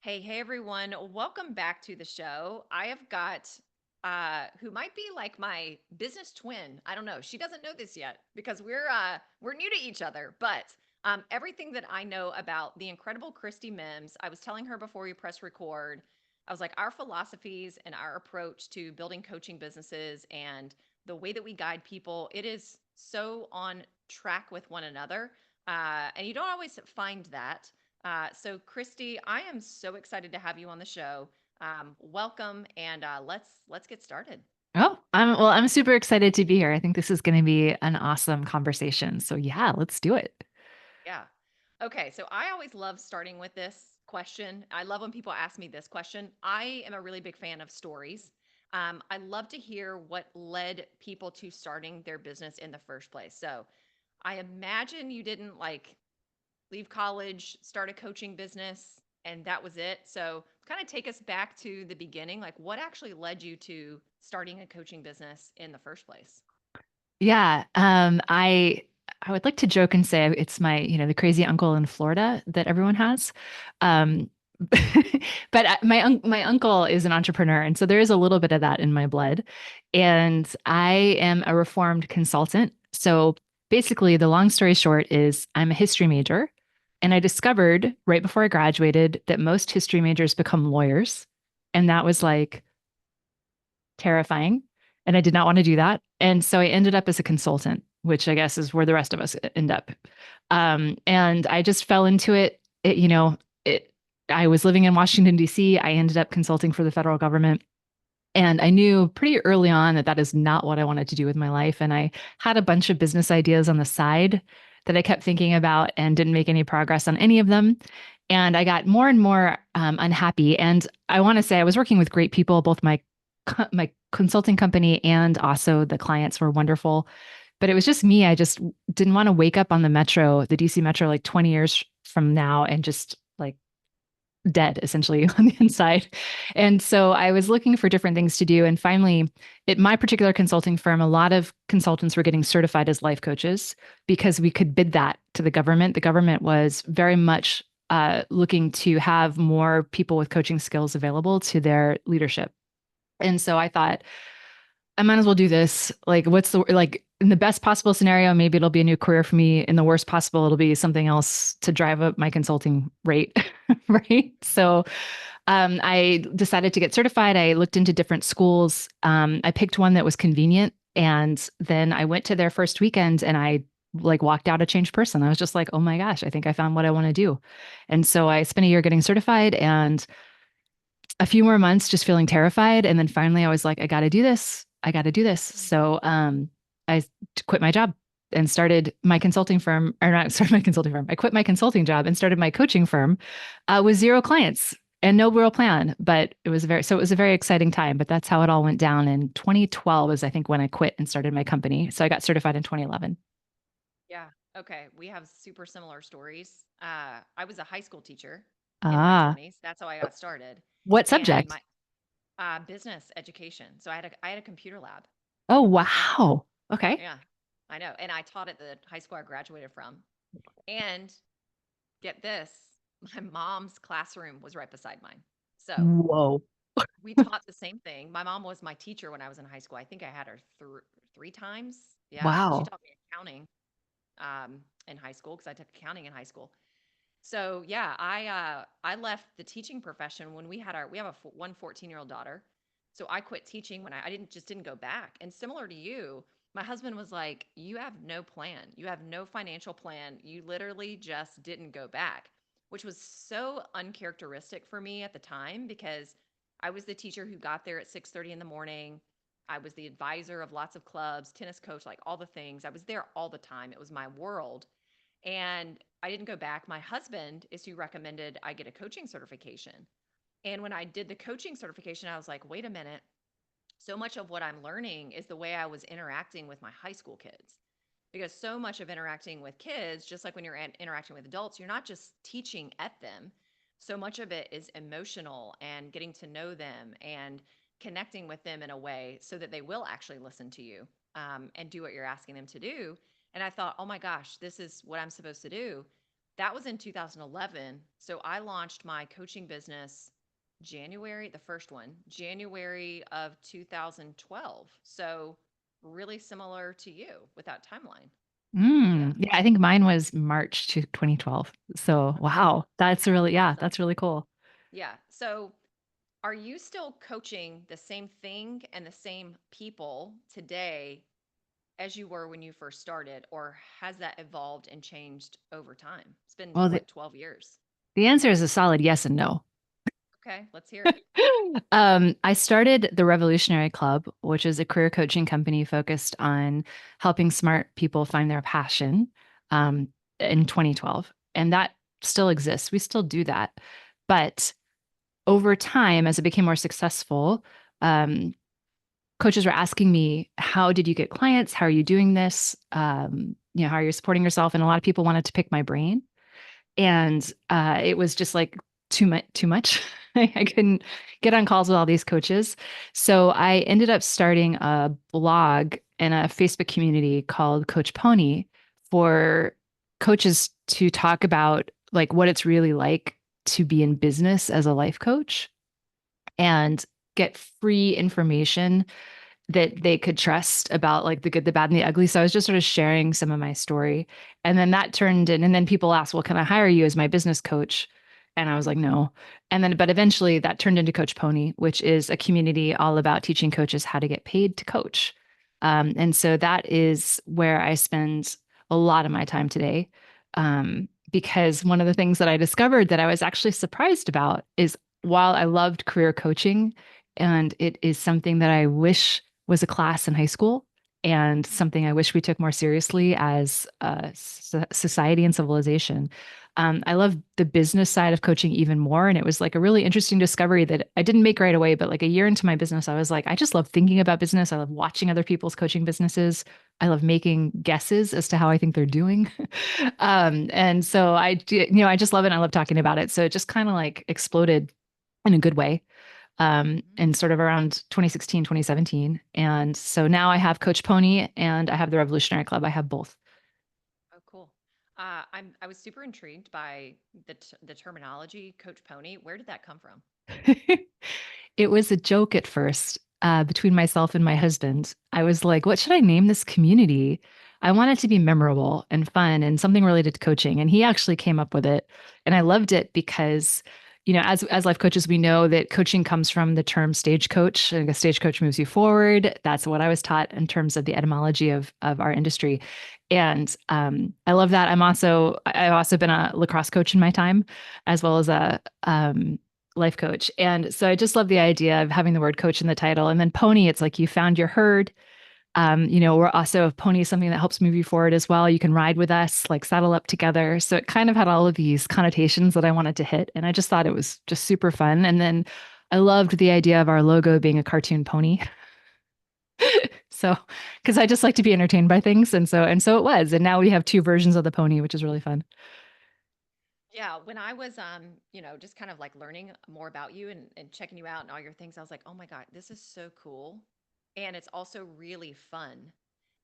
Hey everyone. Welcome back to the show. I have got who might be like my business twin. I don't know. She doesn't know this yet because we're new to each other, but everything that I know about the incredible Christie Mims, I was telling her before we press record, I was like our philosophies and our approach to building coaching businesses and the way that we guide people, it is so on track with one another. And you don't always find that. So, Christy, I am so excited to have you on the show. Welcome, and let's get started. I'm super excited to be here. I think this is going to be an awesome conversation. So yeah, let's do it. Yeah. Okay. So I always love starting with this question. I love when people ask me this question. I am a really big fan of stories. I love to hear what led people to starting their business in the first place. So I imagine you didn't like leave college, start a coaching business, and that was it. So, kind of take us back to the beginning. Like, what actually led you to starting a coaching business in the first place? Yeah, I would like to joke and say it's my, the crazy uncle in Florida that everyone has. Um, but my uncle is an entrepreneur, and so there is a little bit of that in my blood. And I am a reformed consultant. So basically, the long story short is I'm a history major, and I discovered right before I graduated that most history majors become lawyers, and that was like terrifying. And I did not want to do that. And so I ended up as a consultant, which I guess is where the rest of us end up. And I just fell into it. I was living in Washington, D.C. I ended up consulting for the federal government. And I knew pretty early on that that is not what I wanted to do with my life. And I had a bunch of business ideas on the side that I kept thinking about and didn't make any progress on any of them. And I got more and more unhappy. And I want to say I was working with great people. Both my consulting company and also the clients were wonderful. But it was just me. I just didn't want to wake up on the DC Metro, like 20 years from now and just like dead essentially on the inside. And so I was looking for different things to do. And finally, at my particular consulting firm, a lot of consultants were getting certified as life coaches because we could bid that to the government. The government was very much looking to have more people with coaching skills available to their leadership. And so I thought, I might as well do this. Like, in the best possible scenario, maybe it'll be a new career for me. In the worst possible, it'll be something else to drive up my consulting rate. Right. So I decided to get certified. I looked into different schools. I picked one that was convenient. And then I went to their first weekend and I like walked out a changed person. I was just like, oh my gosh, I think I found what I want to do. And so I spent a year getting certified and a few more months just feeling terrified. And then finally I was like, I got to do this. I got to do this. So I quit my job and started my consulting firm, or not started my consulting firm. I quit my consulting job and started my coaching firm with zero clients and no real plan. But it was a very exciting time. But that's how it all went down. In 2012 is I think when I quit and started my company. So I got certified in 2011. Yeah. Okay. We have super similar stories. I was a high school teacher in my Ah, 20s. That's how I got started, what and subject? my business education. So I had a computer lab. Oh, Yeah. wow. Okay. Yeah. I know, and I taught at the high school I graduated from. And get this, my mom's classroom was right beside mine. So Whoa. we taught the same thing. My mom was my teacher when I was in high school. I think I had her three times. Yeah, she Wow. taught me accounting in high school because I took accounting in high school. So yeah, I left the teaching profession when we have one 14-year-old daughter. So I quit teaching when I didn't go back. And similar to you, my husband was like, "You have no plan. You have no financial plan. You literally just didn't go back," which was so uncharacteristic for me at the time because I was the teacher who got there at 6:30 in the morning. I was the advisor of lots of clubs, tennis coach, like all the things. I was there all the time. It was my world. And I didn't go back. My husband is who recommended I get a coaching certification. And when I did the coaching certification, I was like, wait a minute. So much of what I'm learning is the way I was interacting with my high school kids. Because so much of interacting with kids, just like when you're interacting with adults, you're not just teaching at them. So much of it is emotional and getting to know them and connecting with them in a way so that they will actually listen to you and do what you're asking them to do. And I thought, oh my gosh, this is what I'm supposed to do. That was in 2011. So I launched my coaching business January, the first one, January of 2012. So really similar to you with that timeline. Yeah. Yeah, I think mine was March to 2012. So, Okay. wow, Awesome. that's really cool. Yeah. So are you still coaching the same thing and the same people today as you were when you first started, or has that evolved and changed over time? It's been Well, what, 12 years? the answer is a solid yes and no. Okay, let's hear it. I started the Revolutionary Club, which is a career coaching company focused on helping smart people find their passion, um, in 2012. And that still exists. We still do that. But over time, as it became more successful, um, coaches were asking me, how did you get clients? How are you doing this? How are you supporting yourself? And a lot of people wanted to pick my brain. And it was just like too much. I couldn't get on calls with all these coaches. So I ended up starting a blog and a Facebook community called Coach Pony for coaches to talk about like what it's really like to be in business as a life coach and get free information that they could trust about like the good, the bad, and the ugly. So I was just sort of sharing some of my story. And then that turned in, and then people asked, well, can I hire you as my business coach? And I was like, no. And then, but eventually that turned into Coach Pony, which is a community all about teaching coaches how to get paid to coach. And so that is where I spend a lot of my time today. Because one of the things that I discovered that I was actually surprised about is while I loved career coaching, and it is something that I wish was a class in high school and something I wish we took more seriously as a society and civilization. I love the business side of coaching even more. And it was like a really interesting discovery that I didn't make right away. But like a year into my business, I was like, I just love thinking about business. I love watching other people's coaching businesses. I love making guesses as to how I think they're doing. And so I just love it. And I love talking about it. So it just kind of like exploded in a good way, Mhm. in sort of around 2016, 2017. And so now I have Coach Pony and I have the Revolutionary Club. I have both. Oh, cool. I was super intrigued by the terminology Coach Pony. Where did that come from? It was a joke at first, between myself and my husband. I was like, what should I name this community? I want it to be memorable and fun and something related to coaching. And he actually came up with it. And I loved it because, as life coaches, we know that coaching comes from the term stagecoach. Like a stagecoach moves you forward. That's what I was taught in terms of the etymology of our industry. And I love that. I've also been a lacrosse coach in my time, as well as a life coach. And so I just love the idea of having the word coach in the title. And then pony, it's like you found your herd. We're also pony is something that helps move you forward as well. You can ride with us, like saddle up together. So it kind of had all of these connotations that I wanted to hit. And I just thought it was just super fun. And then I loved the idea of our logo being a cartoon pony. So, because I just like to be entertained by things. And so it was. And now we have two versions of the pony, which is really fun. Yeah, when I was just kind of like learning more about you and checking you out and all your things, I was like, "Oh my God, this is so cool." And it's also really fun.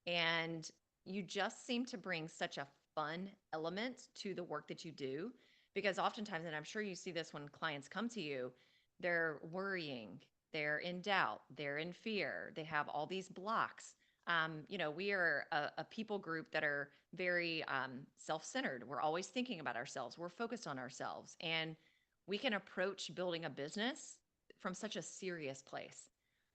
And you just seem to bring such a fun element to the work that you do because oftentimes, and I'm sure you see this when clients come to you, they're worrying, they're in doubt, they're in fear, they have all these blocks. We are a people group that are very self-centered. We're always thinking about ourselves. We're focused on ourselves, and we can approach building a business from such a serious place.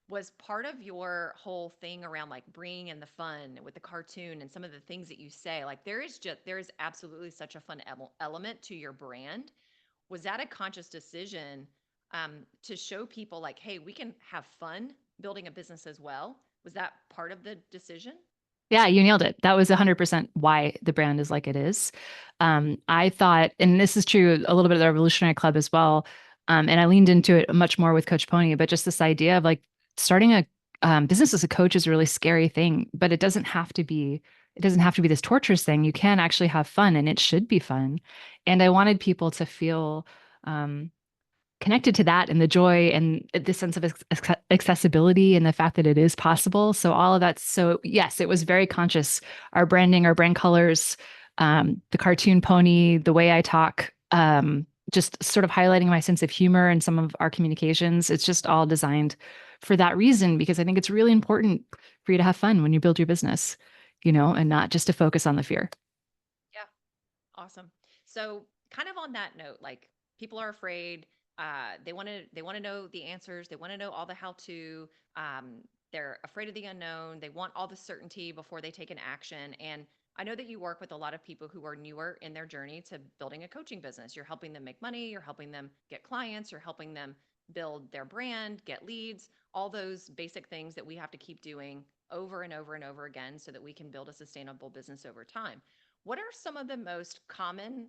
Was part of your whole thing around like bringing in the fun with the cartoon and some of the things that you say, like there is absolutely such a fun element to your brand. Was that a conscious decision, to show people like, hey, we can have fun building a business as well? Was that part of the decision? Yeah, you nailed it. That was 100% why the brand is like it is. I thought, and this is true a little bit of the Revolutionary Club as well. And I leaned into it much more with Coach Pony, but just this idea of like starting a business as a coach is a really scary thing, but it doesn't have to be this torturous thing. You can actually have fun and it should be fun. And I wanted people to feel, um, connected to that and the joy and the sense of accessibility and the fact that it is possible. So all of that. So yes, it was very conscious. Our branding, our brand colors, the cartoon pony, the way I talk, just sort of highlighting my sense of humor in some of our communications. It's just all designed for that reason, because I think it's really important for you to have fun when you build your business, and not just to focus on the fear. Yeah. Awesome. So, kind of on that note, like people are afraid. They want to know the answers. They want to know all the how to. They're afraid of the unknown. They want all the certainty before they take an action. And I know that you work with a lot of people who are newer in their journey to building a coaching business. You're helping them make money. You're helping them get clients. You're helping them build their brand, get leads, all those basic things that we have to keep doing over and over and over again so that we can build a sustainable business over time. What are some of the most common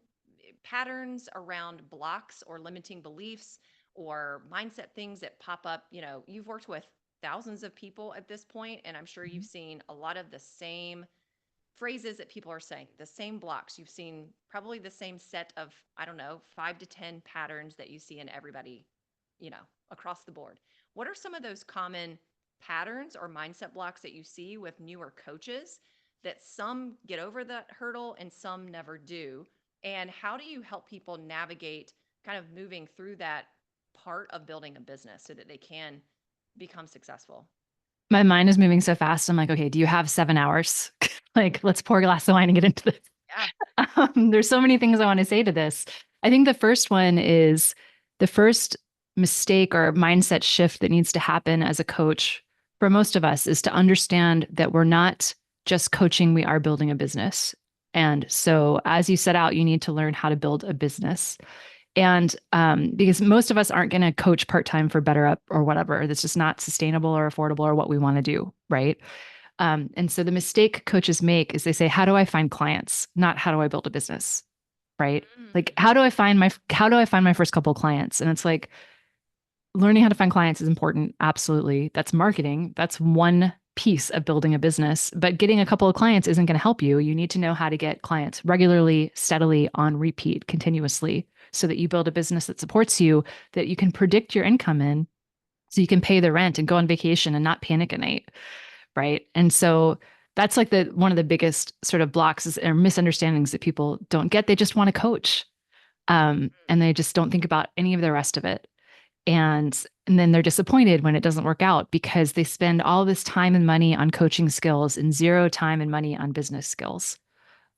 patterns around blocks or limiting beliefs or mindset things that pop up? You've worked with thousands of people at this point, and I'm sure you've seen a lot of the same phrases that people are saying, the same blocks. You've seen probably the same set of, I don't know, 5 to 10 patterns that you see in everybody, across the board. What are some of those common patterns or mindset blocks that you see with newer coaches that some get over that hurdle and some never do? And how do you help people navigate kind of moving through that part of building a business so that they can become successful? My mind is moving so fast. I'm like, okay, do you have 7 hours? Like, let's pour a glass of wine and get into this. Yeah. There's so many things I want to say to this. I think the first one is the first mistake or mindset shift that needs to happen as a coach for most of us is to understand that we're not just coaching, we are building a business. And so, as you set out, you need to learn how to build a business. And because most of us aren't going to coach part time for better up or whatever, that's just not sustainable or affordable or what we want to do. Right. And so the mistake coaches make is they say, how do I find clients? Not how do I build a business? Right. Like, Mm. how do I find my first couple of clients? And it's like, learning how to find clients is important. Absolutely. That's marketing. That's one piece of building a business. But getting a couple of clients isn't going to help you. You need to know how to get clients regularly, steadily, on repeat, continuously, so that you build a business that supports you, that you can predict your income in, so you can pay the rent and go on vacation and not panic at night. Right. And so that's like the one of the biggest sort of blocks or misunderstandings that people don't get. They just want to coach. And they just don't think about any of the rest of it. And then they're disappointed when it doesn't work out because they spend all this time and money on coaching skills and zero time and money on business skills.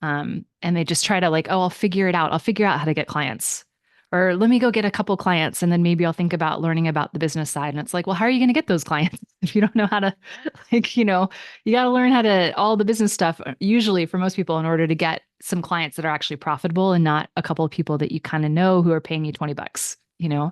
And they just try to like, oh, I'll figure it out. I'll figure out how to get clients. Or let me go get a couple clients and then maybe I'll think about learning about the business side. And it's like, well, how are you going to get those clients if you don't know how to, like, you got to learn how to all the business stuff, usually for most people, in order to get some clients that are actually profitable and not a couple of people that you kind of know who are paying you $20. Yeah,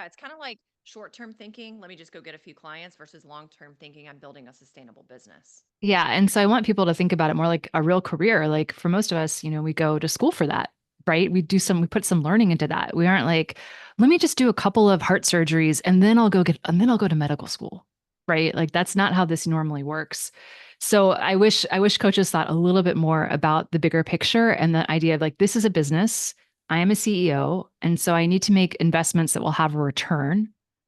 it's kind of like short-term thinking, let me just go get a few clients versus long-term thinking, I'm building a sustainable business. Yeah. And so I want people to think about it more like a real career. Like for most of us, we go to school for that, right? We put some learning into that. We aren't like, let me just do a couple of heart surgeries and then I'll go to medical school, right? Like that's not how this normally works. So I wish coaches thought a little bit more about the bigger picture and the idea of like, this is a business. I am a CEO. And so I need to make investments that will have a return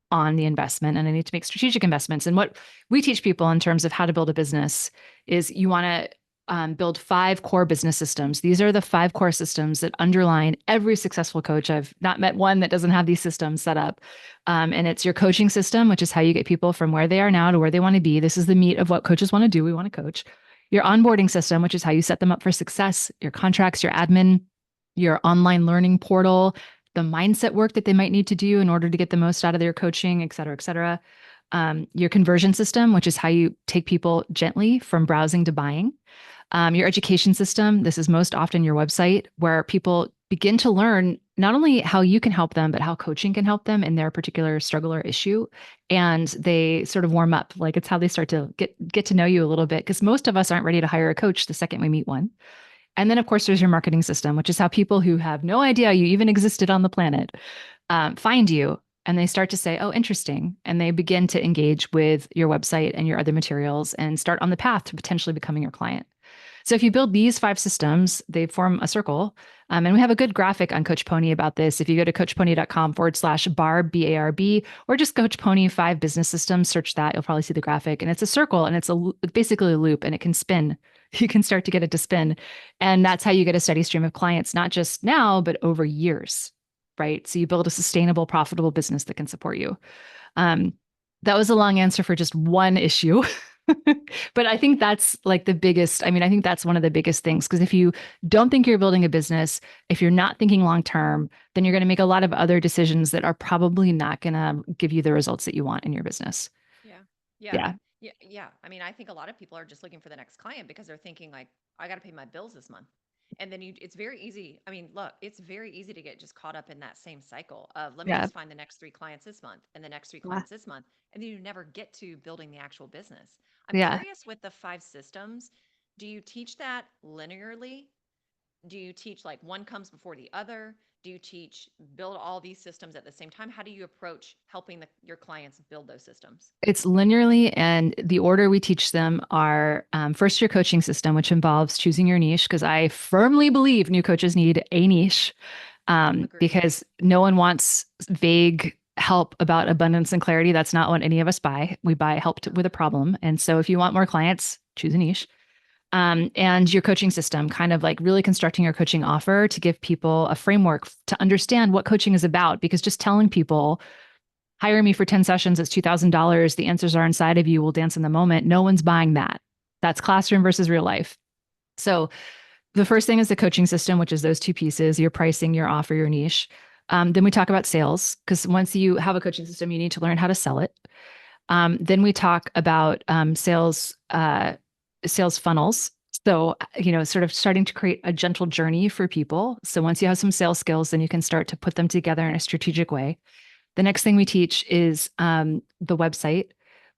on the investment. And I need to make strategic investments. And what we teach people in terms of how to build a business is you want to build 5 core business systems. These are the 5 core systems that underline every successful coach. I've not met one that doesn't have these systems set up. And it's your coaching system, which is how you get people from where they are now to where they want to be. This is the meat of what coaches want to do. We want to coach. Your onboarding system, which is how you set them up for success, your contracts, your admin, your online learning portal, the mindset work that they might need to do in order to get the most out of their coaching, et cetera, et cetera. Your conversion system, which is how you take people gently from browsing to buying. Your education system, this is most often your website, where people begin to learn not only how you can help them, but how coaching can help them in their particular struggle or issue. And they sort of warm up. Like it's how they start to get to know you a little bit, because most of us aren't ready to hire a coach the second we meet one. And then, of course, there's your marketing system, which is how people who have no idea you even existed on the planet find you. And they start to say, oh, interesting. And they begin to engage with your website and your other materials and start on the path to potentially becoming your client. So if you build these 5 systems, they form a circle. And we have a good graphic on Coach Pony about this. If you go to coachpony.com/barb, BARB, or just Coach Pony 5 business systems, search that, you'll probably see the graphic. And it's a circle and it's basically a loop and it can spin you can start to get it to spin. And that's how you get a steady stream of clients, not just now, but over years, right? So you build a sustainable, profitable business that can support you. Um, that was a long answer for just one issue. But I think that's like the biggest, I mean, I think that's one of the biggest things. Because if you don't think you're building a business, if you're not thinking long term, then you're going to make a lot of other decisions that are probably not going to give you the results that you want in your business. Yeah. Yeah. Yeah. Yeah. Yeah. I mean, I think a lot of people are just looking for the next client because they're thinking like, I got to pay my bills this month. And then it's very easy. I mean, look, it's very easy to get just caught up in that same cycle of let me Yeah. just find the next three clients this month and the next three Yeah. clients this month. And then you never get to building the actual business. I'm Yeah. curious with the 5 systems, do you teach that linearly? Do you teach like one comes before the other? Do you teach build all these systems at the same time? How do you approach helping your clients build those systems? It's linearly, and the order we teach them are first your coaching system, which involves choosing your niche, because I firmly believe new coaches need a niche, Agreed. because no one wants vague help about abundance and clarity. That's not what any of us buy. We buy help No. with a problem. And so if you want more clients, choose a niche. And your coaching system, kind of like really constructing your coaching offer to give people a framework to understand what coaching is about, because just telling people, hire me for 10 sessions, it's $2,000. The answers are inside of you. We'll dance in the moment. No one's buying that. That's classroom versus real life. So the first thing is the coaching system, which is those two pieces, your pricing, your offer, your niche. Then we talk about sales, because once you have a coaching system, you need to learn how to sell it. Then we talk about sales funnels. So, sort of starting to create a gentle journey for people. So once you have some sales skills, then you can start to put them together in a strategic way. The next thing we teach is the website,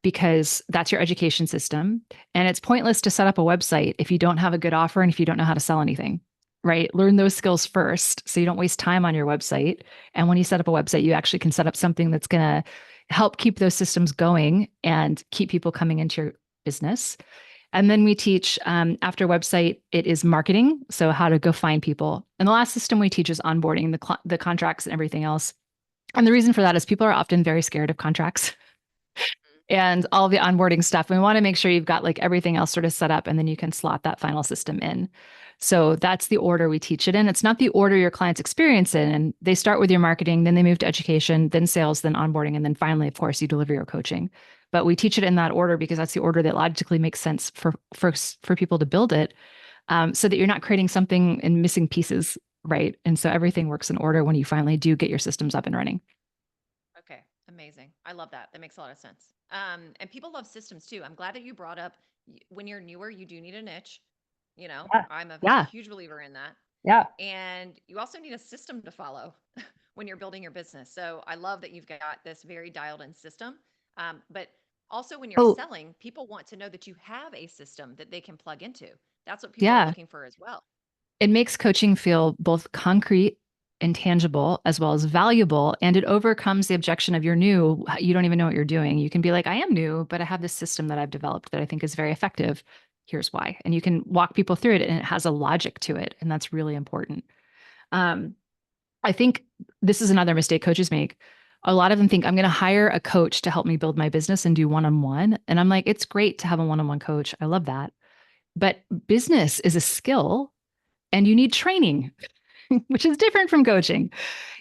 because that's your education system. And it's pointless to set up a website if you don't have a good offer and if you don't know how to sell anything, right? Learn those skills first so you don't waste time on your website. And when you set up a website, you actually can set up something that's going to help keep those systems going and keep people coming into your business. And then we teach after website, it is marketing. So how to go find people. And the last system we teach is onboarding, the contracts and everything else. And the reason for that is people are often very scared of contracts and all the onboarding stuff. We want to make sure you've got like everything else sort of set up, and then you can slot that final system in. So that's the order we teach it in. It's not the order your clients experience it in. They start with your marketing, then they move to education, then sales, then onboarding, and then finally, of course, you deliver your coaching. But we teach it in that order because that's the order that logically makes sense for people to build it, so that you're not creating something and missing pieces, right? And so everything works in order when you finally do get your systems up and running. Okay, amazing. I love that. That makes a lot of sense. And people love systems too. I'm glad that you brought up when you're newer, you do need a niche. Yeah. I'm a Yeah. huge believer in that. Yeah. And you also need a system to follow when you're building your business. So I love that you've got this very dialed in system. But also when you're Oh, selling, people want to know that you have a system that they can plug into. That's what people are yeah. looking for as well. It makes coaching feel both concrete and tangible as well as valuable. And it overcomes the objection of you're new. You don't even know what you're doing. You can be like, I am new, but I have this system that I've developed that I think is very effective. Here's why. And you can walk people through it, and it has a logic to it. And that's really important. Um, I think this is another mistake coaches make. A lot of them think I'm going to hire a coach to help me build my business and do one on one. And I'm like, it's great to have a one on one coach. I love that. But business is a skill and you need training, which is different from coaching.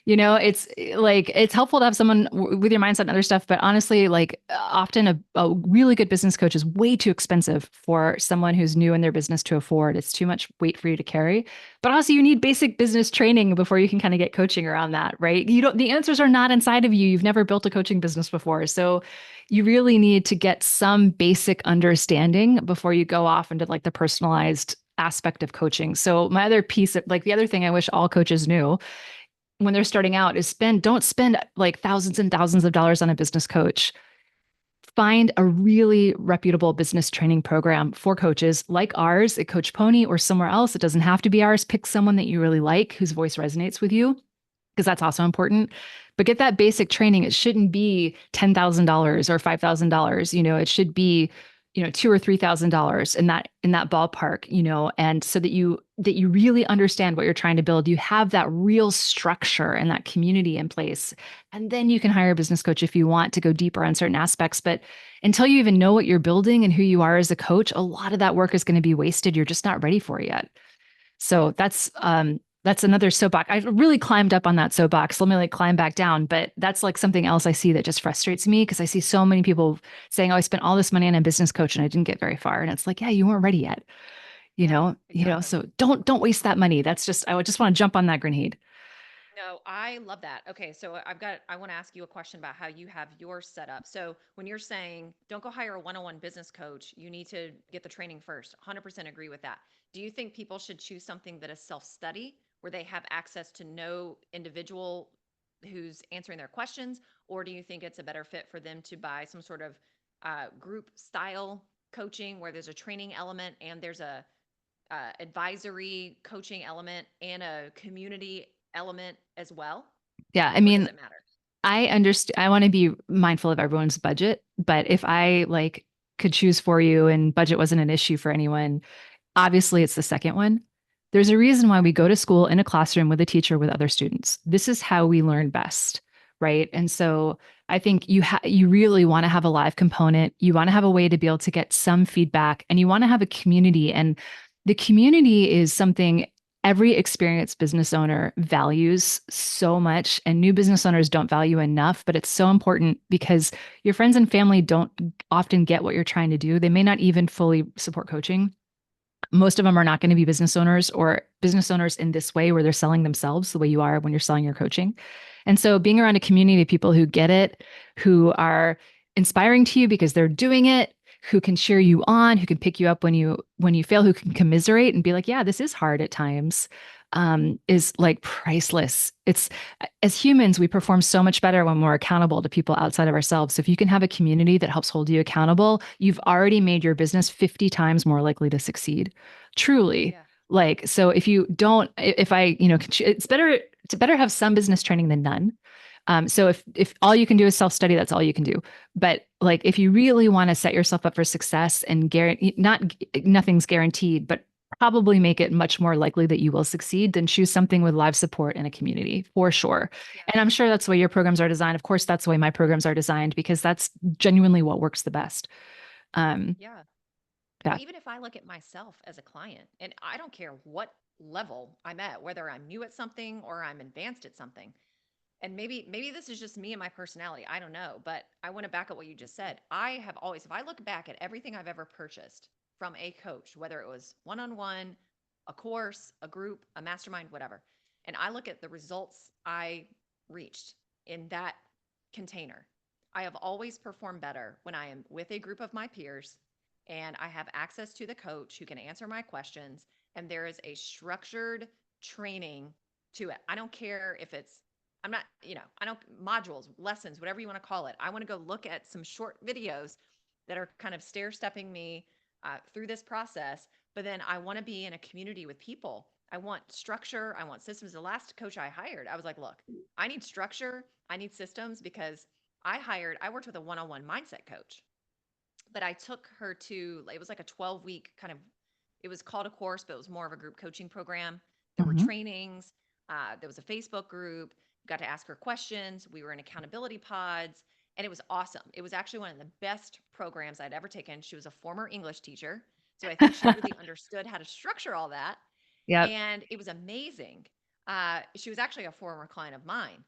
It's like it's helpful to have someone with your mindset and other stuff, but honestly, like often a really good business coach is way too expensive for someone who's new in their business to afford. It's too much weight for you to carry. But also you need basic business training before you can kind of get coaching around that, right? The answers are not inside of you. You've never built a coaching business before. So you really need to get some basic understanding before you go off into like the personalized aspect of coaching. So my other piece, like the other thing I wish all coaches knew when they're starting out is don't spend like thousands and thousands of dollars on a business coach. Find a really reputable business training program for coaches like ours at Coach Pony or somewhere else. It doesn't have to be ours. Pick someone that you really like, whose voice resonates with you, because that's also important. But get that basic training. It shouldn't be $10,000 or $5,000. It should be $2,000 or $3,000 in that ballpark, and so that you really understand what you're trying to build. You have that real structure and that community in place. And then you can hire a business coach if you want to go deeper on certain aspects. But until you even know what you're building and who you are as a coach, a lot of that work is going to be wasted. You're just not ready for it yet. So that's another soapbox. I really climbed up on that soapbox. Let me like climb back down. But that's like something else I see that just frustrates me because I see so many people saying, "Oh, I spent all this money on a business coach and I didn't get very far." And it's like, yeah, you weren't ready yet. Yeah, exactly. So don't waste that money. That's just I would just want to jump on that grenade. No, I love that. Okay, so I want to ask you a question about how you have your setup. So when you're saying don't go hire a one-on-one business coach, you need to get the training first. 100% agree with that. Do you think people should choose something that is self-study where they have access to no individual who's answering their questions, or do you think it's a better fit for them to buy some sort of group style coaching where there's a training element and there's a advisory coaching element and a community element as well? Yeah, I Or does mean, it matter? I understand. I want to be mindful of everyone's budget, but if I like could choose for you and budget wasn't an issue for anyone, obviously it's the second one. There's a reason why we go to school in a classroom with a teacher with other students. This is how we learn best, right? And so I think you really want to have a live component. You want to have a way to be able to get some feedback, and you want to have a community. And the community is something every experienced business owner values so much, and new business owners don't value enough. But it's so important because your friends and family don't often get what you're trying to do. They may not even fully support coaching. Most of them are not going to be business owners or business owners in this way where they're selling themselves the way you are when you're selling your coaching. And so being around a community of people who get it, who are inspiring to you because they're doing it, who can cheer you on, who can pick you up when you fail, who can commiserate and be like, yeah, this is hard at times, is like priceless. It's as humans, we perform so much better when we're accountable to people outside of ourselves. So if you can have a community that helps hold you accountable, you've already made your business 50 times more likely to succeed. Truly. Yeah. Like, so if you don't, if I, it's better have some business training than none. So if all you can do is self-study, that's all you can do. But like if you really want to set yourself up for success and guarantee not nothing's guaranteed, but probably make it much more likely that you will succeed, then choose something with live support in a community for sure. Yeah. And I'm sure that's the way your programs are designed. Of course, that's the way my programs are designed because that's genuinely what works the best. Um, Yeah. Well, yeah. even if I look at myself as a client, and I don't care what level I'm at, whether I'm new at something or I'm advanced at something, and maybe this is just me and my personality, I don't know, but I want to back up what you just said. I have always, if I look back at everything I've ever purchased from a coach, whether it was one-on-one, a course, a group, a mastermind, whatever, and I look at the results I reached in that container, I have always performed better when I am with a group of my peers and I have access to the coach who can answer my questions, and there is a structured training to it. I don't care if it's, I'm not, I don't, modules, lessons, whatever you want to call it. I want to go look at some short videos that are kind of stair stepping me through this process. But then I want to be in a community with people. I want structure. I want systems. The last coach I hired, I was like, look, I need structure. I need systems because I worked with a one on one mindset coach, but I took her to, it was like a 12-week kind of, it was called a course, but it was more of a group coaching program. There were Mhm. trainings. There was a Facebook group. You got to ask her questions. We were in accountability pods, and it was awesome. It was actually one of the best programs I'd ever taken. She was a former English teacher, so I think she really understood how to structure all that, Yep. and it was amazing. She was actually a former client of mine.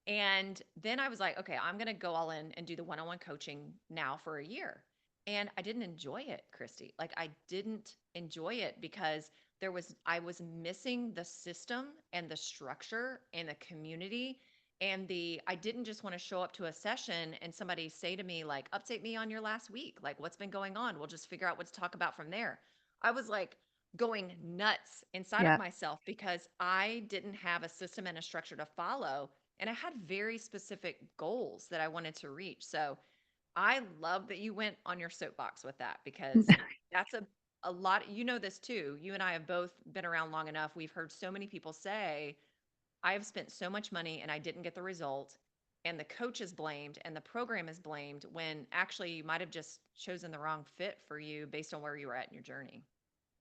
And then I was like, okay, I'm going to go all in and do the one on one coaching now for a year. And I didn't enjoy it, Christy. Like, I didn't enjoy it because I was missing the system and the structure and the community. And I didn't just want to show up to a session and somebody say to me, like, update me on your last week. Like, what's been going on? We'll just figure out what to talk about from there. I was like going nuts inside of Yeah. myself because I didn't have a system and a structure to follow, and I had very specific goals that I wanted to reach. So I love that you went on your soapbox with that because that's a lot. You know this too. You and I have both been around long enough. We've heard so many people say, I have spent so much money and I didn't get the result. and the coach is blamed and the program is blamed when actually you might have just chosen the wrong fit for you based on where you were at in your journey.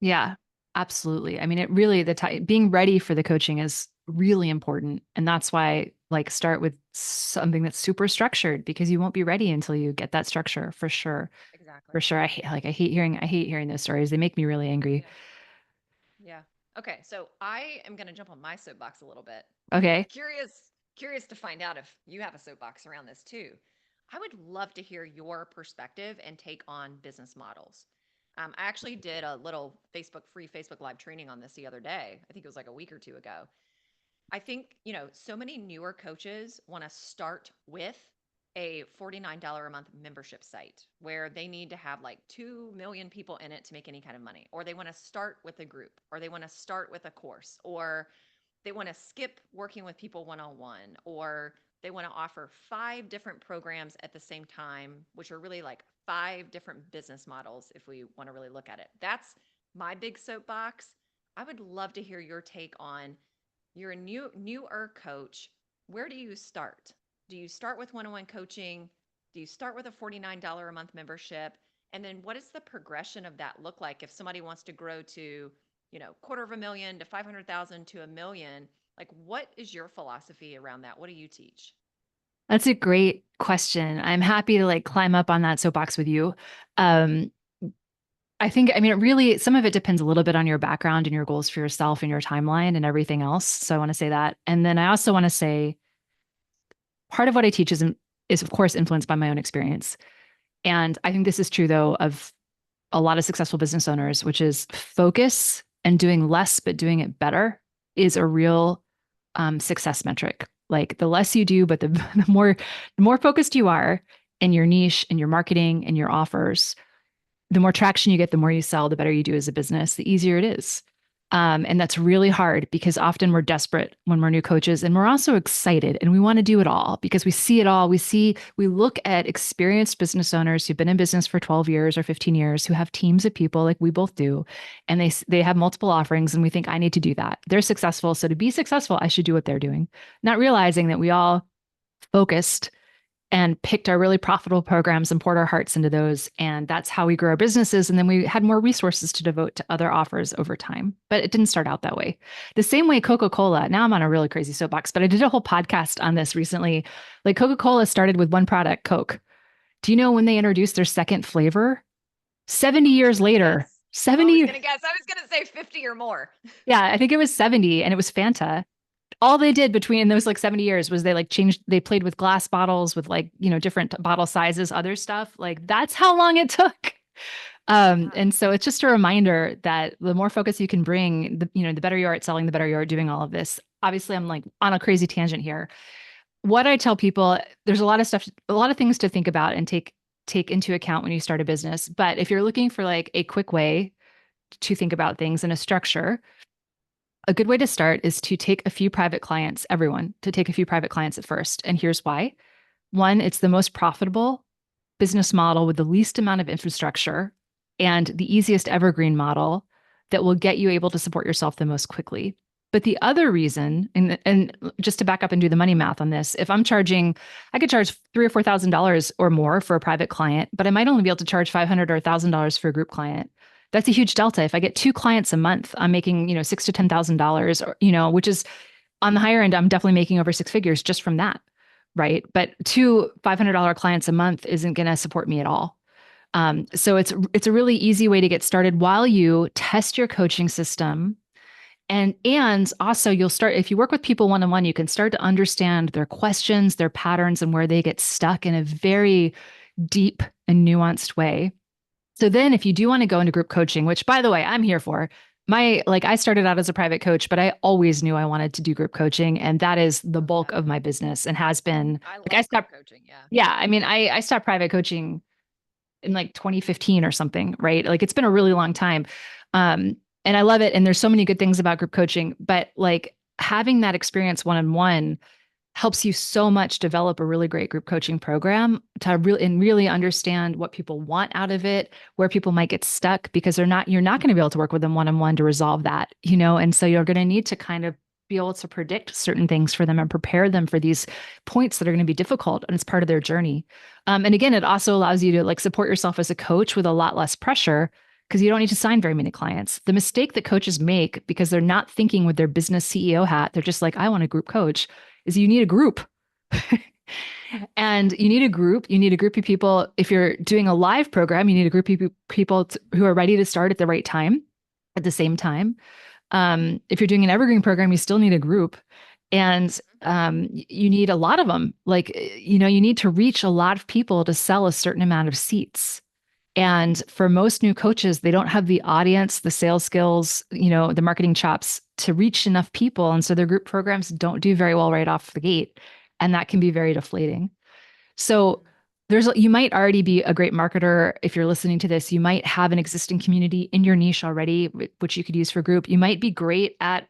Yeah, absolutely. I mean, it really, being ready for the coaching is really important. And that's why, like, start with something that's super structured because you won't be ready until you get that structure for sure. For Exactly. sure. I hate hearing those stories. They make me really angry. Yeah. Yeah. Okay, so I am going to jump on my soapbox a little bit. Okay. Curious to find out if you have a soapbox around this too. I would love to hear your perspective and take on business models. I actually did a little free Facebook live training on this the other day. I think it was like a week or two ago. I think, so many newer coaches want to start with a $49 a month membership site where they need to have like 2 million people in it to make any kind of money, or they want to start with a group, or they want to start with a course, or they want to skip working with people one on one, or they want to offer 5 different programs at the same time, which are really like 5 different business models if we want to really look at it. That's my big soapbox. I would love to hear your take on, you're a newer coach. Where do you start? Do you start with one-on-one coaching? Do you start with a $49 a month membership? And then what does the progression of that look like if somebody wants to grow to, quarter of a million to 500,000 to a million? Like, what is your philosophy around that? What do you teach? That's a great question. I'm happy to like climb up on that soapbox with you. Um, I think, I mean, it really, some of it depends a little bit on your background and your goals for yourself and your timeline and everything else. So I want to say that. And then I also want to say part of what I teach is of course influenced by my own experience. And I think this is true though of a lot of successful business owners, which is focus and doing less, but doing it better is a real success metric. Like the less you do, but the more focused you are in your niche, in your marketing, and your offers, the more traction you get, the more you sell, the better you do as a business, the easier it is. And that's really hard because often we're desperate when we're new coaches and we're also excited and we want to do it all because we see it all. We look at experienced business owners who've been in business for 12 years or 15 years who have teams of people like we both do. And they have multiple offerings and we think I need to do that. They're successful. So to be successful, I should do what they're doing. Not realizing that we all focused and picked our really profitable programs and poured our hearts into those. And that's how we grew our businesses. And then we had more resources to devote to other offers over time. But it didn't start out that way. The same way Coca-Cola, now I'm on a really crazy soapbox, but I did a whole podcast on this recently. Like Coca-Cola started with one product, Coke. Do you know when they introduced their second flavor? 70 I was years gonna later. guess. I 70 was years. gonna guess. I was gonna say 50 or more. Yeah, I think it was 70 and it was Fanta. All they did between those like 70 years was they played with glass bottles with like, different bottle sizes, other stuff. Like that's how long it took. Wow. And so it's just a reminder that the more focus you can bring, the better you are at selling, the better you are at doing all of this. Obviously, I'm like on a crazy tangent here. What I tell people, there's a lot of stuff, a lot of things to think about and take into account when you start a business. But if you're looking for like a quick way to think about things in a structure, a good way to start is to take a few private clients, everyone, to take a few private clients at first. And here's why. One, it's the most profitable business model with the least amount of infrastructure and the easiest evergreen model that will get you able to support yourself the most quickly. But the other reason, and just to back up and do the money math on this, if I could charge $3,000 or $4,000 or more for a private client, but I might only be able to charge $500 or $1,000 for a group client. That's a huge delta. If I get 2 clients a month, I'm making, $6,000 to $10,000, or, which is on the higher end, I'm definitely making over 6 figures just from that. Right. But two $500 clients a month isn't going to support me at all. So it's a really easy way to get started while you test your coaching system. And also you'll start, if you work with people one-on-one, you can start to understand their questions, their patterns, and where they get stuck in a very deep and nuanced way. So then if you do want to go into group coaching, which by the way, I'm here for, I started out as a private coach, but I always knew I wanted to do group coaching. And that is the Love bulk that. of my business and has been I like, I love group stopped. coaching. Yeah. Yeah. I mean, I stopped private coaching in like 2015 or something, right? Like it's been a really long time. Um, and I love it. And there's so many good things about group coaching, but like having that experience one-on-one helps you so much develop a really great group coaching program to really understand what people want out of it, where people might get stuck because you're not going to be able to work with them one-on-one to resolve that, and so you're going to need to kind of be able to predict certain things for them and prepare them for these points that are going to be difficult, and it's part of their journey. And again, it also allows you to like support yourself as a coach with a lot less pressure because you don't need to sign very many clients. The mistake that coaches make because they're not thinking with their business CEO hat, they're just like, I want a group coach, is you need a group. And you need a group. You need a group of people. If you're doing a live program, you need a group of people who are ready to start at the right time, at the same time. If you're doing an evergreen program, you still need a group. And you need a lot of them. Like, you know, you need to reach a lot of people to sell a certain amount of seats. And for most new coaches, they don't have the audience, the sales skills, you know, the marketing chops to reach enough people. And so their group programs don't do very well right off the gate. And that can be very deflating. So you might already be a great marketer. If you're listening to this, you might have an existing community in your niche already, which you could use for group. You might be great at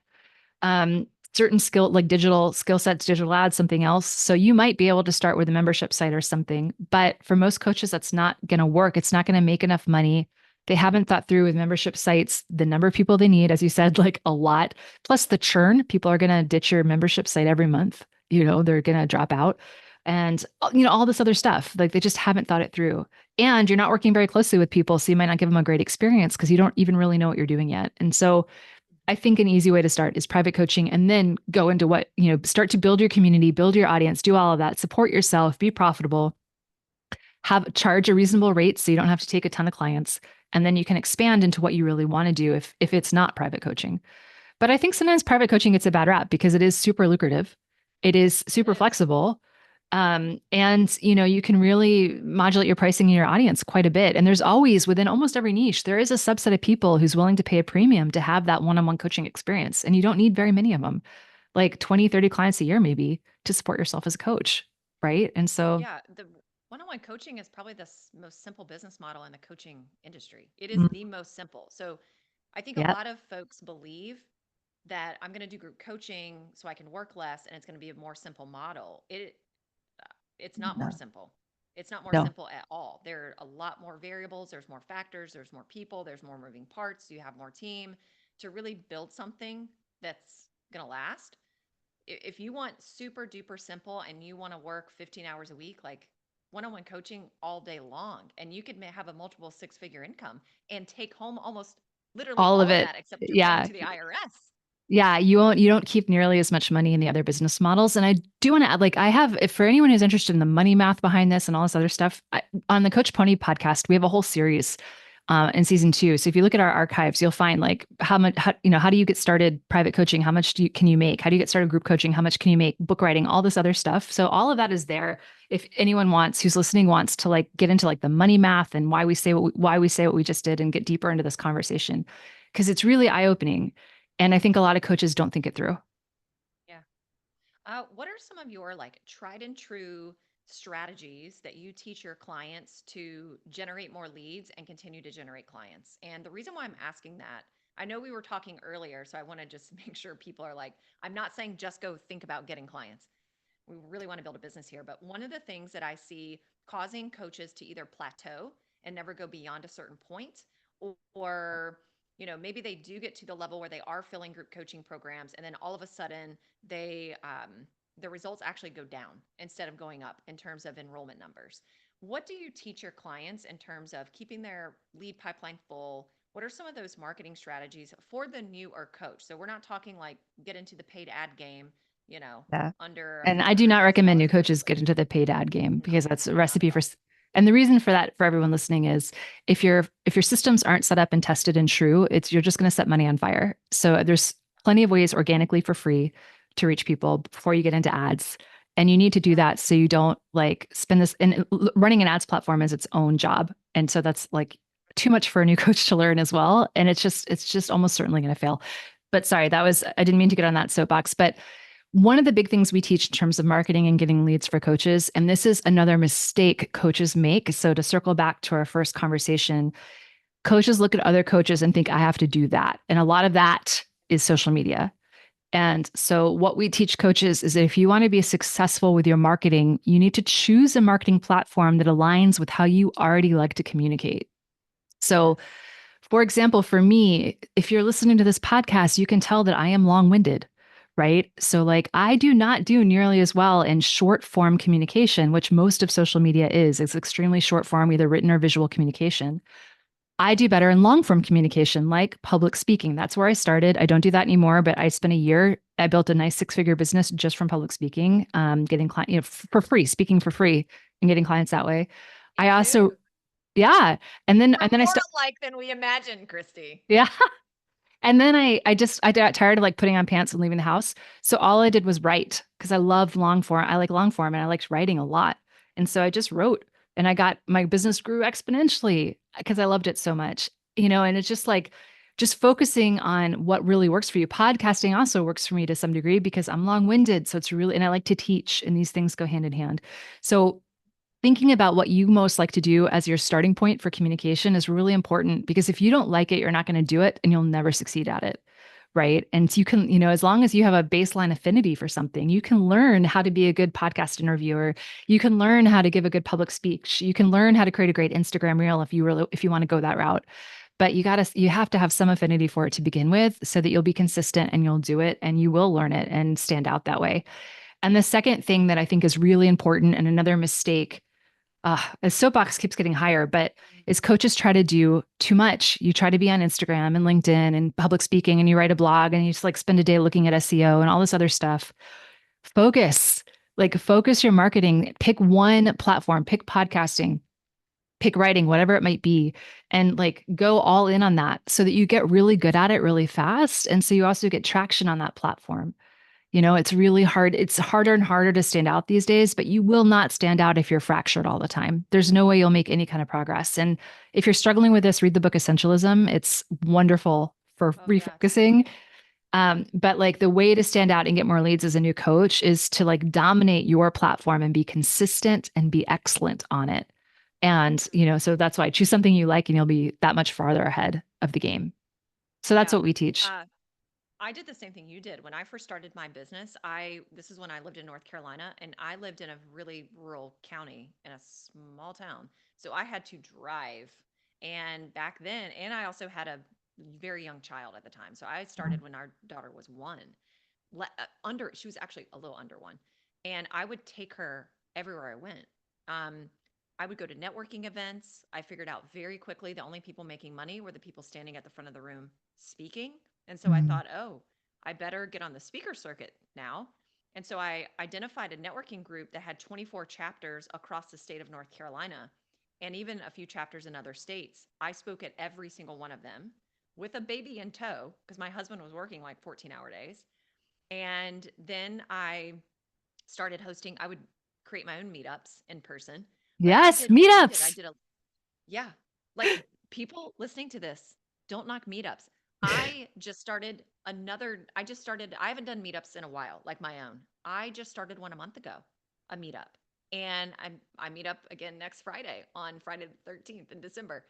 um, certain skill, like digital skill sets, digital ads, something else. So you might be able to start with a membership site or something. But for most coaches, that's not going to work. It's not going to make enough money. They haven't thought through with membership sites the number of people they need, as you said, like a lot, plus the churn. People are going to ditch your membership site every month. You know, they're going to drop out. And, you know, all this other stuff, like they just haven't thought it through. And you're not working very closely with people. So you might not give them a great experience because you don't even really know what you're doing yet. And so I think an easy way to start is private coaching and then go into what, you know, start to build your community, build your audience, do all of that, support yourself, be profitable, charge a reasonable rate so you don't have to take a ton of clients. And then you can expand into what you really want to do if it's not private coaching. But I think sometimes private coaching gets a bad rap because it is super lucrative. It is It super is. flexible. And you know, you can really modulate your pricing in your audience quite a bit. And there's always within almost every niche, there is a subset of people who's willing to pay a premium to have that one-on-one coaching experience. And you don't need very many of them, like 20, 30 clients a year, maybe to support yourself as a coach. Right. And so, Yeah, the one-on-one coaching is probably the most simple business model in the coaching industry. It is mm, the most simple. So I think a yeah, lot of folks believe that I'm going to do group coaching so I can work less and it's going to be a more simple model. It's not more no, simple. It's not more no, simple at all. There are a lot more variables, there's more factors, there's more people, there's more moving parts, you have more team to really build something that's going to last. If you want super duper simple and you want to work 15 hours a week, like one-on-one coaching all day long, and you could have a multiple six-figure income and take home almost literally all of all of it. that except you're paying Yeah. to the IRS. Yeah, you don't keep nearly as much money in the other business models. And I do want to add, like, I have, if for anyone who's interested in the money math behind this and all this other stuff, on the Coach Pony podcast, we have a whole series in season 2. So if you look at our archives, you'll find like how much, you know, how do you get started private coaching? How much can you make? How do you get started group coaching? How much can you make? Book writing, all this other stuff. So all of that is there. If anyone who's listening wants to like get into like the money math and why we say what we just did and get deeper into this conversation, because it's really eye opening. And I think a lot of coaches don't think it through. Yeah. What are some of your like tried and true strategies that you teach your clients to generate more leads and continue to generate clients? And the reason why I'm asking that, I know we were talking earlier, so I want to just make sure people are like, I'm not saying just go think about getting clients. We really want to build a business here. But one of the things that I see causing coaches to either plateau and never go beyond a certain point, or maybe they do get to the level where they are filling group coaching programs, and then all of a sudden the results actually go down instead of going up in terms of enrollment numbers. What do you teach your clients in terms of keeping their lead pipeline full? What are some of those marketing strategies for the newer coach? So we're not talking like get into the paid ad game, you know, Yeah. under And a I do hundred not thousand recommend new dollars a month. coaches Like, get into the paid ad game no, because that's a not recipe at for, all. and the reason for that for everyone listening is if your systems aren't set up and tested and true, you're just going to set money on fire. So there's plenty of ways organically for free to reach people before you get into ads. And you need to do Yep. that so you don't like spend this, and running an ads platform is its own job. And so that's like too much for a new coach to learn as well. And it's just almost certainly going to fail. But sorry, I didn't mean to get on that soapbox, but one of the big things we teach in terms of marketing and getting leads for coaches, and this is another mistake coaches make. So, to circle back to our first conversation, coaches look at other coaches and think, I have to do that. And a lot of that is social media. And so, what we teach coaches is that if you want to be successful with your marketing, you need to choose a marketing platform that aligns with how you already like to communicate. So, Yes. for example, for me, if you're listening to this podcast, you can tell that I am long winded, right? So like I do not do nearly as well in short form communication, which most of social media is. It's extremely short form, either written or visual communication. I do better in long form communication, like public speaking. That's where I started. I don't do that anymore, but I spent a year. I built a nice six-figure business just from public speaking, getting clients, for free, speaking for free, and getting clients that way. I Me also, too. yeah, We're and then I more started, alike than we imagined, Christy. yeah, and then I got tired of like putting on pants and leaving the house. So all I did was write because I love long form. I like long form and I liked writing a lot. And so I just wrote and I got my business grew exponentially because I loved it so much. And it's just like just focusing on what really works for you. Podcasting also works for me to some degree because I'm long-winded. So it's really, and I like to teach and these things go hand in hand. So thinking about what you most like to do as your starting point for communication is really important because if you don't like it, you're not going to do it and you'll never succeed at it. Right. And so you can, as long as you have a baseline affinity for something, you can learn how to be a good podcast interviewer. You can learn how to give a good public speech. You can learn how to create a great Instagram reel if you want to go that route. But you have to have some affinity for it to begin with so that you'll be consistent and you'll do it and you will learn it and stand out that way. And the second thing that I think is really important and another mistake the soapbox keeps getting higher, but as coaches try to do too much, you try to be on Instagram and LinkedIn and public speaking, and you write a blog and you just like spend a day looking at SEO and all this other stuff. Focus, focus your marketing. Pick one platform, pick podcasting, pick writing, whatever it might be, and like go all in on that so that you get really good at it really fast. And so you also get traction on that platform. It's really hard. It's harder and harder to stand out these days, but you will not stand out if you're fractured all the time. There's no way you'll make any kind of progress. And if you're struggling with this, read the book Essentialism. It's wonderful for Oh, yes. refocusing. But like the way to stand out and get more leads as a new coach is to like dominate your platform and be consistent and be excellent on it. And, so that's why I choose something you like and you'll be that much farther ahead of the game. So that's Yeah. what we teach. Uh, I did the same thing you did. When I first started my business, this is when I lived in North Carolina and I lived in a really rural county in a small town. So I had to drive. And back then, and I also had a very young child at the time. So I started when our daughter was 1. She was actually a little under 1. And I would take her everywhere I went. Um, I would go to networking events. I figured out very quickly the only people making money were the people standing at the front of the room speaking. And so I Mm. thought, oh, I better get on the speaker circuit now. And so I identified a networking group that had 24 chapters across the state of North Carolina and even a few chapters in other states. I spoke at every single one of them with a baby in tow because my husband was working like 14-hour days. And then I started hosting, I would create my own meetups in person, but I Yes, did what you did. I meetups. did yeah, like people listening to this, don't knock meetups. I haven't done meetups in a while, like my own. I just started one a month ago, a meetup. And I meet up again next Friday on Friday the 13th in December,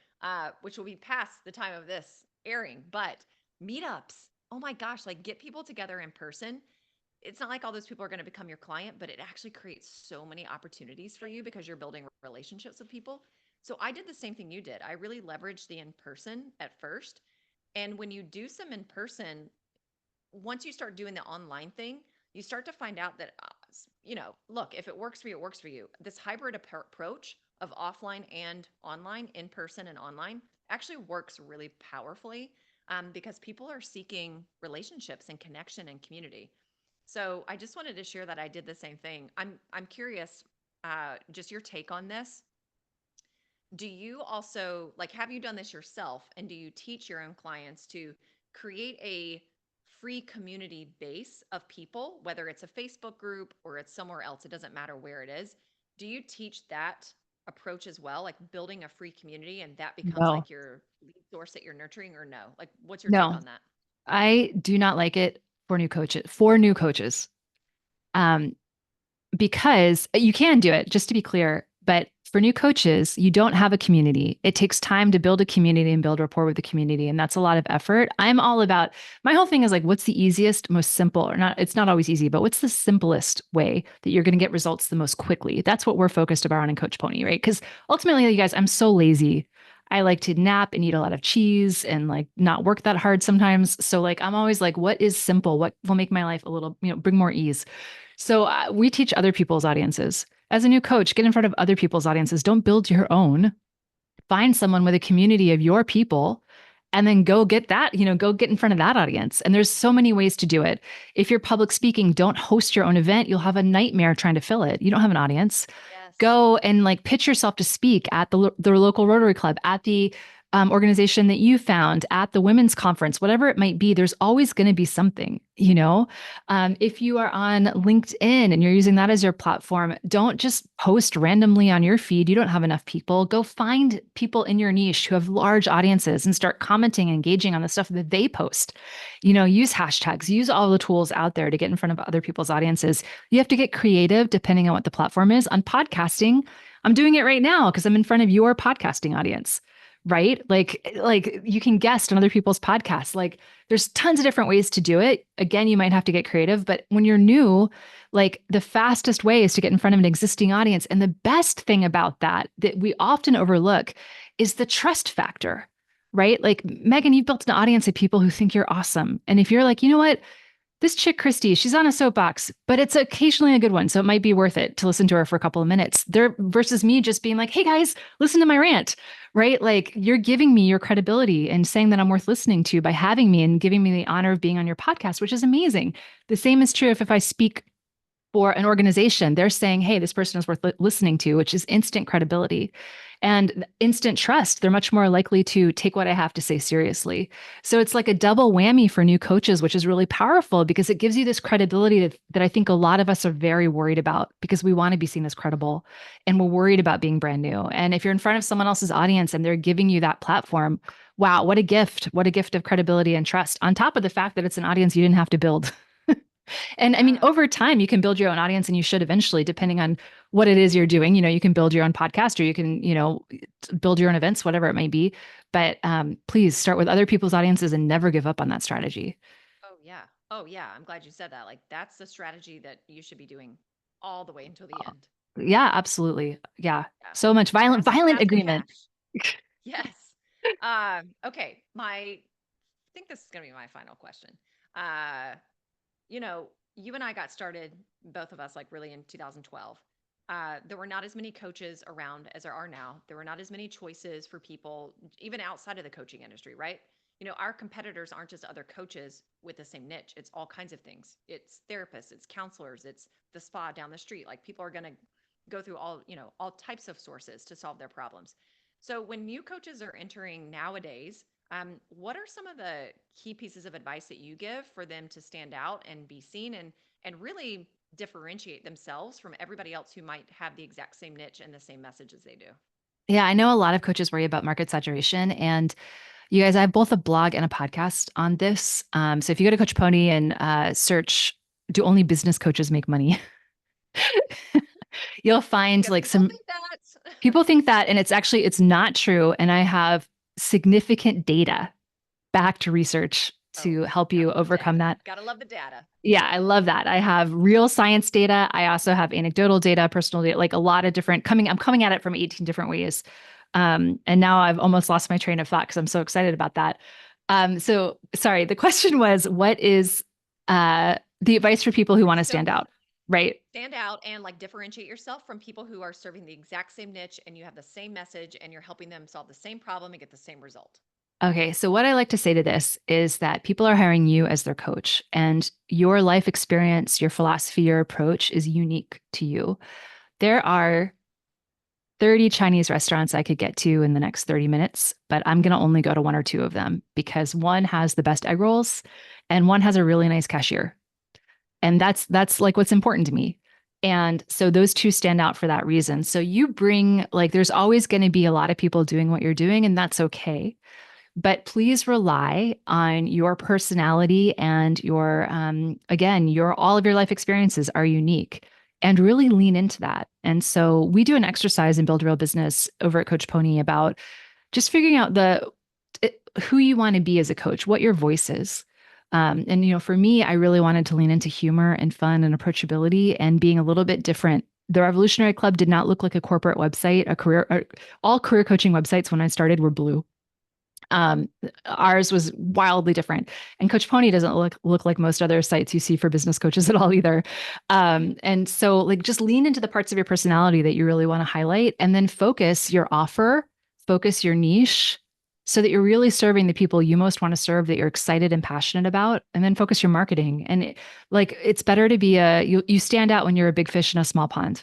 which will be past the time of this airing. But meetups, oh my gosh, like get people together in person. It's not like all those people are going to become your client, but it actually creates so many opportunities for you because you're building relationships with people. So I did the same thing you did. I really leveraged the in person at first. And when you do some in person, once you start doing the online thing, you start to find out that, look, if it works for you, it works for you. This hybrid approach of offline and online, in person and online, actually works really powerfully because people are seeking relationships and connection and community. So I just wanted to share that I did the same thing. I'm curious, just your take on this. Do you also like have you done this yourself and do you teach your own clients to create a free community base of people, whether it's a Facebook group or it's somewhere else, it doesn't matter where it is. Do you teach that approach as well, like building a free community and that becomes No, like your lead source that you're nurturing or no? Like what's your take no, on that? I do not like it for new coaches. Um, because you can do it, just to be clear. But for new coaches, you don't have a community. It takes time to build a community and build rapport with the community. And that's a lot of effort. I'm all about my whole thing is like, what's the easiest, most simple, or not? It's not always easy, but what's the simplest way that you're going to get results the most quickly? That's what we're focused about on in Coach Pony, right? Because ultimately, you guys, I'm so lazy. I like to nap and eat a lot of cheese and like not work that hard sometimes. So like I'm always like, what is simple? What will make my life a little, bring more ease? So we teach other people's audiences. As a new coach, get in front of other people's audiences. Don't build your own. Find someone with a community of your people and then go get that, go get in front of that audience. And there's so many ways to do it. If you're public speaking, don't host your own event. You'll have a nightmare trying to fill it. You don't have an audience. Yes. Go and like pitch yourself to speak at the local Rotary Club, at the organization that you found, at the women's conference, whatever it might be. There's always going to be something, if you are on LinkedIn and you're using that as your platform, don't just post randomly on your feed. You don't have enough people. Go find people in your niche who have large audiences and start commenting and engaging on the stuff that they post. Use hashtags, use all the tools out there to get in front of other people's audiences. You have to get creative depending on what the platform is. On podcasting, I'm doing it right now because I'm in front of your podcasting audience, right? Like you can guest on other people's podcasts. Like there's tons of different ways to do it. Again, you might have to get creative, but when you're new, like the fastest way is to get in front of an existing audience. And the best thing about that we often overlook is the trust factor, right? Like Megan, you've built an audience of people who think you're awesome. And if you're like, you know what, this chick, Christie, she's on a soapbox, but it's occasionally a good one. So it might be worth it to listen to her for a couple of minutes there versus me just being like, hey guys, listen to my rant, right? Like you're giving me your credibility and saying that I'm worth listening to by having me and giving me the honor of being on your podcast, which is amazing. The same is true if I speak for an organization, they're saying, hey, this person is worth listening to, which is instant credibility and instant trust. They're much more likely to take what I have to say seriously. So it's like a double whammy for new coaches, which is really powerful because it gives you this credibility that I think a lot of us are very worried about because we want to be seen as credible and we're worried about being brand new. And if you're in front of someone else's audience and they're giving you that platform, wow, what a gift. What a gift of credibility and trust on top of the fact that it's an audience you didn't have to build. And I mean, Yeah. over time, you can build your own audience and you should eventually, depending on what it is you're doing. You can build your own podcast or you can, build your own events, whatever it might be. But please start with other people's audiences and never give up on that strategy. Oh yeah. Oh yeah. I'm glad you said that. Like that's the strategy that you should be doing all the way until the end. Yeah, absolutely. Yeah. Yeah. So much violent Fast the agreement. cash. Yes. Okay. I think this is going to be my final question. Uh, you and I got started, both of us, like really in 2012. There were not as many coaches around as there are now. There were not as many choices for people, even outside of the coaching industry, right? Our competitors aren't just other coaches with the same niche. It's all kinds of things. It's therapists, it's counselors, it's the spa down the street. Like people are going to go through all types of sources to solve their problems. So when new coaches are entering nowadays, what are some of the key pieces of advice that you give for them to stand out and be seen and really differentiate themselves from everybody else who might have the exact same niche and the same message as they do? Yeah, I know a lot of coaches worry about market saturation. And you guys, I have both a blog and a podcast on this. So if you go to Coach Pony and search, do only business coaches make money? You'll find Yeah, like people some think that. people think that, and it's not true. And I have significant data backed research Oh, to help gotta you love overcome data. that. Gotta love the data. Yeah, I love that. I have real science data. I also have anecdotal data, personal data, like a lot of different I'm coming at it from 18 different ways. And now I've almost lost my train of thought because I'm so excited about that. So sorry, the question was, what is the advice for people who want to So stand out, right? stand out and like differentiate yourself from people who are serving the exact same niche and you have the same message and you're helping them solve the same problem and get the same result. Okay, so what I like to say to this is that people are hiring you as their coach, and your life experience, your philosophy, your approach is unique to you. There are 30 Chinese restaurants I could get to in the next 30 minutes, but I'm going to only go to one or two of them because one has the best egg rolls and one has a really nice cashier. And that's like what's important to me. And so those two stand out for that reason. So you bring like there's always going to be a lot of people doing what you're doing and that's okay. But please rely on your personality and your again, your all of your life experiences are unique and really lean into that. And so we do an exercise in Build Real Business over at Coach Pony about just figuring out who you want to be as a coach, what your voice is. And for me, I really wanted to lean into humor and fun and approachability and being a little bit different The Revolutionary Club did not look like a corporate website. All career coaching websites when I started were blue. Um, Ours was wildly different. And Coach Pony doesn't look like most other sites you see for business coaches at all either. And so like just lean into the parts of your personality that you really want to highlight and then focus your offer, focus your niche so that you're really serving the people you most want to serve that you're excited and passionate about, and then focus your marketing. And it's better to be you stand out when you're a big fish in a small pond,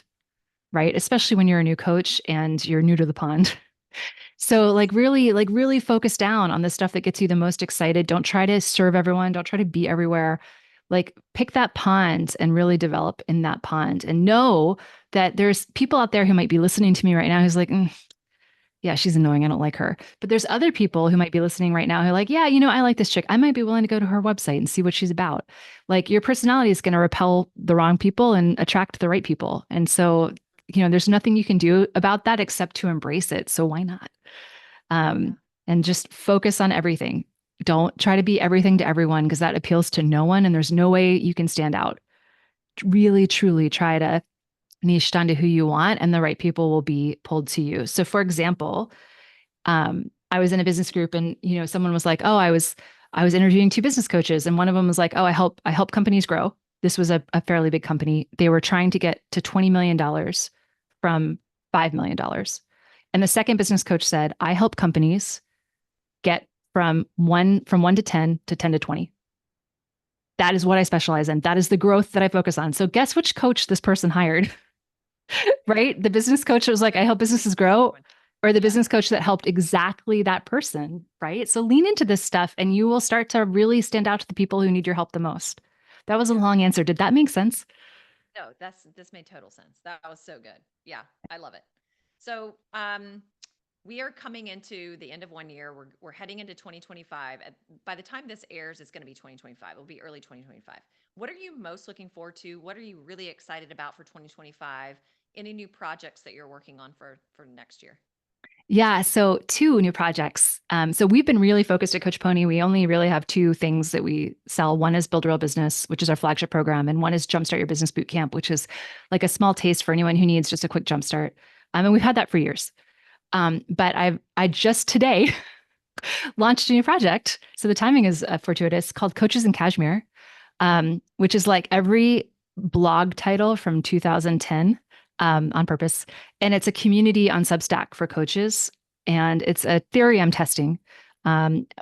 right? Especially when you're a new coach and you're new to the pond. So like really focus down on the stuff that gets you the most excited. Don't try to serve everyone. Don't try to be everywhere. Like pick that pond and really develop in that pond and know that there's people out there who might be listening to me right now who's like, yeah, she's annoying. I don't like her. But there's other people who might be listening right now who are like, yeah, I like this chick. I might be willing to go to her website and see what she's about. Like your personality is going to repel the wrong people and attract the right people. And so, there's nothing you can do about that except to embrace it. So why not? Yeah. um, and just focus on everything. Don't try to be everything to everyone because that appeals to no one and there's no way you can stand out. Really, truly try to niche down to who you want and the right people will be pulled to you. So, for example, I was in a business group and someone was like, "Oh, I was interviewing two business coaches and one of them was like, "Oh, I help companies grow." This was a fairly big company. They were trying to get to $20 million from $5 million. And the second business coach said, "I help companies get from one to 10 to 10 to 20. That is what I specialize in. That is the growth that I focus on." So guess which coach this person hired, right? The business coach was like, "I help businesses grow," or the Yeah. business coach that helped exactly that person, right? So lean into this stuff and you will start to really stand out to the people who need your help the most. That was a Yeah. long answer. Did that make sense? No, this made total sense. That was so good. Yeah, I love it. So, we are coming into the end of one year. We're heading into 2025. By the time this airs, it's going to be 2025. It'll be early 2025. What are you most looking forward to? What are you really excited about for 2025? Any new projects that you're working on for next year? Yeah, so two new projects. So we've been really focused at Coach Pony. We only really have two things that we sell. One is Build a Real Business, which is our flagship program, and one is Jumpstart Your Business Bootcamp, which is like a small taste for anyone who needs just a quick jumpstart. And we've had that for years. But I just today launched a new project. So the timing is fortuitous, called Coaches in Cashmere, which is like every blog title from 2010 on purpose. And it's a community on Substack for coaches. And it's a theory I'm testing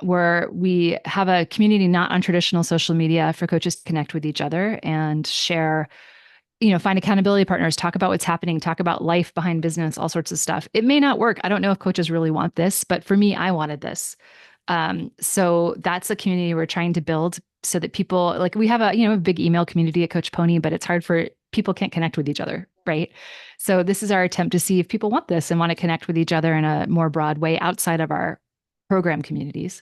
where we have a community not on traditional social media for coaches to connect with each other and share, find accountability partners, talk about what's happening, talk about life behind business, all sorts of stuff. It may not work. I don't know if coaches really want this, but for me, I wanted this. So that's a community we're trying to build so that people like we have a big email community at Coach Pony, but it's hard for people can't connect with each other, right? So this is our attempt to see if people want this and want to connect with each other in a more broad way outside of our program communities.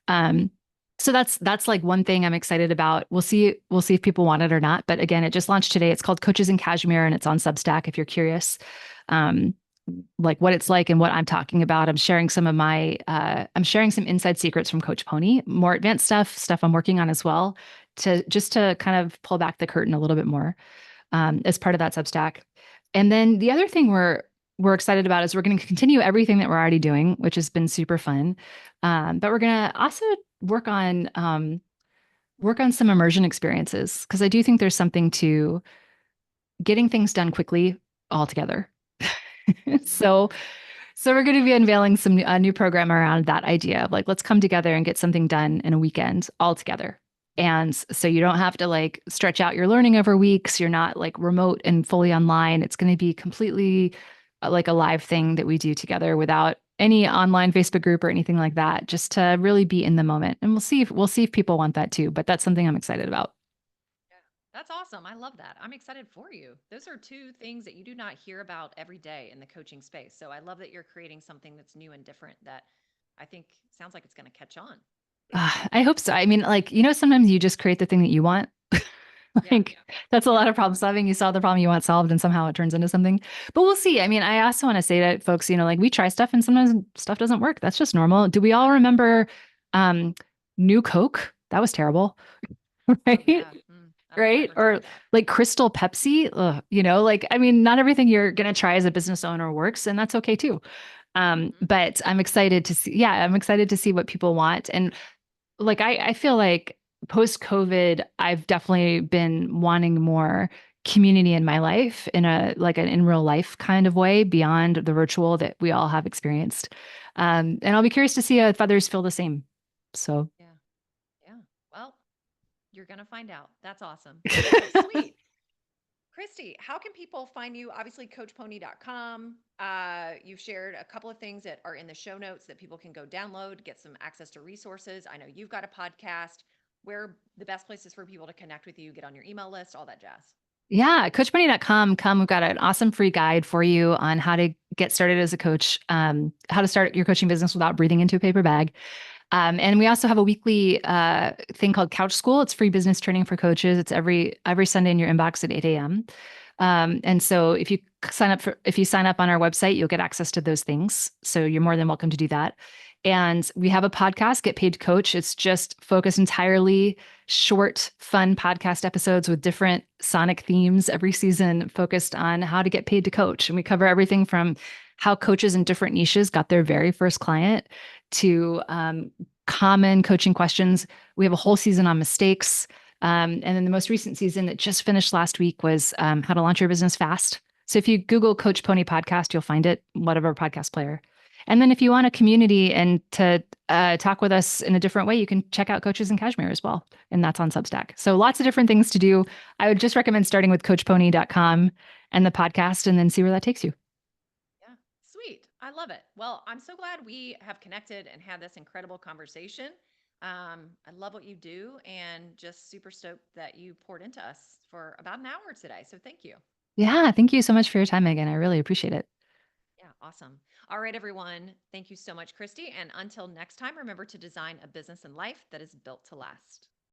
Um, so that's like one thing I'm excited about. We'll see if people want it or not. But again, it just launched today. It's called Coaches in Cashmere and it's on Substack if you're curious. Um, like what it's like and what I'm talking about. I'm sharing some inside secrets from Coach Pony, more advanced stuff I'm working on as well, to kind of pull back the curtain a little bit more as part of that Substack. And then the other thing we're excited about is we're going to continue everything that we're already doing, which has been super fun. But we're going to also work on some immersion experiences because I do think there's something to getting things done quickly all together. Mhm. so so we're going to be unveiling some a new program around that idea of like let's come together and get something done in a weekend all together. And so you don't have to like stretch out your learning over weeks. You're not like remote and fully online. It's going to be completely like a live thing that we do together without any online Facebook group or anything like that, just to really be in the moment. And we'll see if people want that too, but that's something I'm excited about. Yeah. That's awesome. I love that. I'm excited for you. Those are two things that you do not hear about every day in the coaching space. So I love that you're creating something that's new and different that I think sounds like it's going to catch on. I hope so. I mean, like, sometimes you just create the thing that you want. Yeah. Like, that's a Yeah. lot of problem solving. You solve the problem you want solved, and somehow it turns into something. But we'll see. I mean, I also want to say to folks, like, we try stuff and sometimes stuff doesn't work. That's just normal. Do we all remember um, New Coke? That was terrible, Oh right? yeah. Mm. I've Right? never Or tried that. like Crystal Pepsi, ugh, like, I mean, not everything you're going to try as a business owner works, and that's okay too. Hmm. But I'm excited to see, yeah, I'm excited to see what people want. And like, I feel like post COVID, I've definitely been wanting more community in my life in a like an in real life kind of way beyond the virtual that we all have experienced. And I'll be curious to see if others feel the same. So Yeah. Yeah. Well, you're going to find out. That's awesome. Okay, sweet. Christy, how can people find you? Obviously, coachpony.com. You've shared a couple of things that are in the show notes that people can go download, get some access to resources. I know you've got a podcast. Where are the best places for people to connect with you, get on your email list, all that jazz. yeah, coachmoney.com. Come, we've got an awesome free guide for you on how to get started as a coach, how to start your coaching business without breathing into a paper bag. And we also have a weekly thing called Couch School. It's free business training for coaches. It's every Sunday in your inbox at 8 a.m. And so if you sign up on our website, you'll get access to those things. So you're more than welcome to do that. And we have a podcast, Get Paid to Coach. It's just focused entirely short, fun podcast episodes with different sonic themes every season, focused on how to get paid to coach. And we cover everything from how coaches in different niches got their very first client to common coaching questions. We have a whole season on mistakes. And then the most recent season that just finished last week was how to launch your business fast. So if you Google Coach Pony Podcast, you'll find it, whatever podcast player. And then if you want a community and to talk with us in a different way, you can check out Coaches in Cashmere as well. And that's on Substack. So lots of different things to do. I would just recommend starting with coachpony.com and the podcast and then see where that takes you. Yeah, sweet. I love it. Well, I'm so glad we have connected and had this incredible conversation. I love what you do and just super stoked that you poured into us for about an hour today. So thank you. Yeah. Thank you so much for your time, Megan. I really appreciate it. Yeah, awesome. All right, everyone. Thank you so much, Christy. And until next time, remember to design a business and life that is built to last.